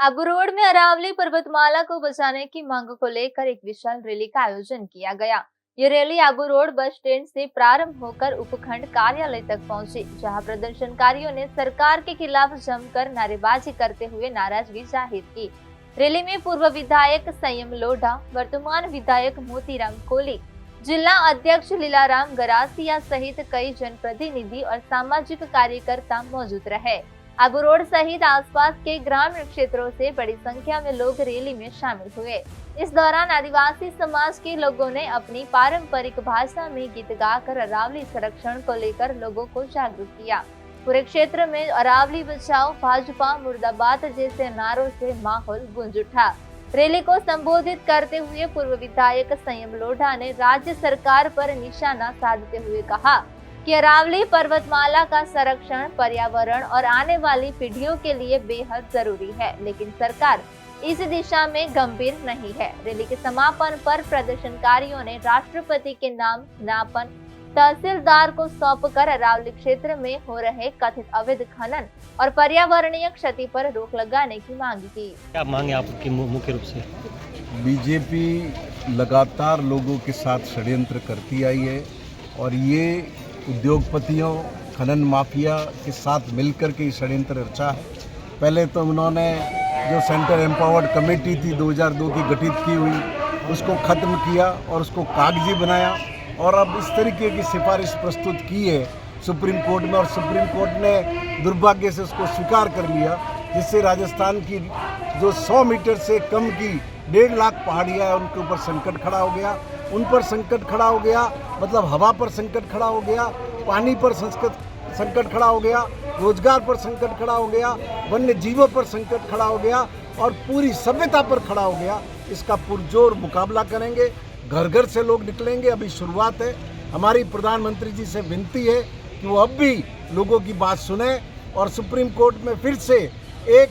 Abu road में अरावली पर्वतमाला को बचाने की मांग को लेकर एक विशाल रैली का आयोजन किया गया। ये rally Abu road bus stand से प्रारंभ होकर उपखंड कार्यालय तक पहुंची, जहां प्रदर्शनकारियों ने सरकार के खिलाफ जमकर नारेबाजी करते हुए नाराजगी जाहिर की। रैली में पूर्व विधायक संयम लोढ़ा, वर्तमान विधायक मोतीराम कोहली, जिला अध्यक्ष लीलाराम गरासिया सहित कई जनप्रतिनिधि और सामाजिक कार्यकर्ता मौजूद रहे। आबू रोड सहित आसपास के ग्रामीण क्षेत्रों से बड़ी संख्या में लोग रैली में शामिल हुए। इस दौरान आदिवासी समाज के लोगों ने अपनी पारंपरिक भाषा में गीत गाकर अरावली संरक्षण को लेकर लोगों को जागरूक किया। पूरे क्षेत्र में अरावली बचाओ, भाजपा मुर्दाबाद जैसे नारों से माहौल गूंज उठा। रैली को संबोधित करते हुए पूर्व विधायक संयम लोढ़ा ने राज्य सरकार पर निशाना साधते हुए कहा कि अरावली पर्वतमाला का संरक्षण पर्यावरण और आने वाली पीढ़ियों के लिए बेहद जरूरी है, लेकिन सरकार इस दिशा में गंभीर नहीं है। रैली के समापन पर प्रदर्शनकारियों ने राष्ट्रपति के नाम ज्ञापन तहसीलदार को सौंपकर अरावली क्षेत्र में हो रहे कथित अवैध खनन और पर्यावरणीय क्षति पर रोक लगाने की मांग की। क्या मांग है आपकी मुख्य रूप से? बीजेपी लगातार लोगों के साथ षड्यंत्र करती आई है और ये उद्योगपतियों, खनन माफिया के साथ मिलकर के षड्यंत्र रचा है। पहले तो उन्होंने जो सेंटर एम्पावर्ड कमेटी थी 2002 की गठित की हुई, उसको ख़त्म किया और उसको कागजी बनाया और अब इस तरीके की सिफारिश प्रस्तुत की है सुप्रीम कोर्ट में, और सुप्रीम कोर्ट ने दुर्भाग्य से उसको स्वीकार कर लिया, जिससे राजस्थान की जो 100 मीटर से कम की 1.5 लाख पहाड़ियाँ हैं उनके ऊपर संकट खड़ा हो गया। उन पर संकट खड़ा हो गया मतलब हवा पर संकट खड़ा हो गया, पानी पर संकट खड़ा हो गया, रोजगार पर संकट खड़ा हो गया, वन्य जीवों पर संकट खड़ा हो गया और पूरी सभ्यता पर खड़ा हो गया। इसका पुरजोर मुकाबला करेंगे, घर घर से लोग निकलेंगे। अभी शुरुआत है। हमारी प्रधानमंत्री जी से विनती है कि वो अब भी लोगों की बात सुने और सुप्रीम कोर्ट में फिर से एक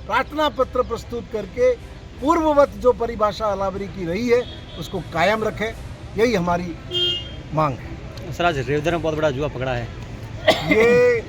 प्रार्थना पत्र प्रस्तुत करके पूर्ववत जो परिभाषा अरावली की रही है उसको कायम रखें। यही हमारी मांग है। सर, आज रेवदर में बहुत बड़ा जुआ पकड़ा है। ये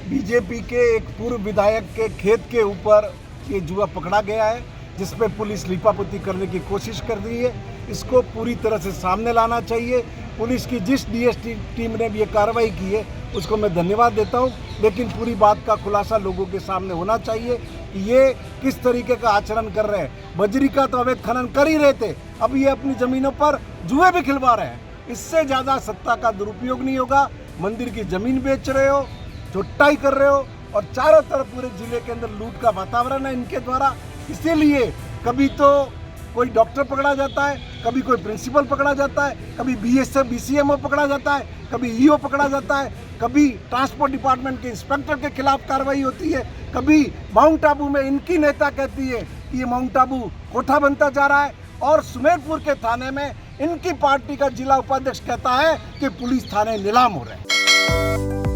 बीजेपी के एक पूर्व विधायक के खेत के ऊपर ये जुआ पकड़ा गया है, जिसपे पुलिस लीपापोती करने की कोशिश कर रही है। इसको पूरी तरह से सामने लाना चाहिए। पुलिस की जिस डीएसटी टीम ने भी ये कार्रवाई की है उसको मैं धन्यवाद देता हूँ, लेकिन पूरी बात का खुलासा लोगों के सामने होना चाहिए कि ये किस तरीके का आचरण कर रहे हैं। बजरी का तो अवैध खनन कर ही रहे थे, अब ये अपनी ज़मीनों पर जुए भी खिलवा रहे हैं। इससे ज़्यादा सत्ता का दुरुपयोग नहीं होगा। मंदिर की ज़मीन बेच रहे हो, चोटाई कर रहे हो और चारों तरफ पूरे जिले के अंदर लूट का वातावरण है इनके द्वारा। इसीलिए कभी तो कोई डॉक्टर पकड़ा जाता है, कभी कोई प्रिंसिपल पकड़ा जाता है, कभी बीएसएफ बीसीएमओ पकड़ा जाता है, कभी ईओ पकड़ा जाता है, कभी ट्रांसपोर्ट डिपार्टमेंट के इंस्पेक्टर के खिलाफ कार्रवाई होती है, कभी माउंट आबू में इनकी नेता कहती है कि ये माउंट आबू कोठा बनता जा रहा है और सुमेरपुर के थाने में इनकी पार्टी का जिला उपाध्यक्ष कहता है कि पुलिस थाने नीलाम हो रहे हैं।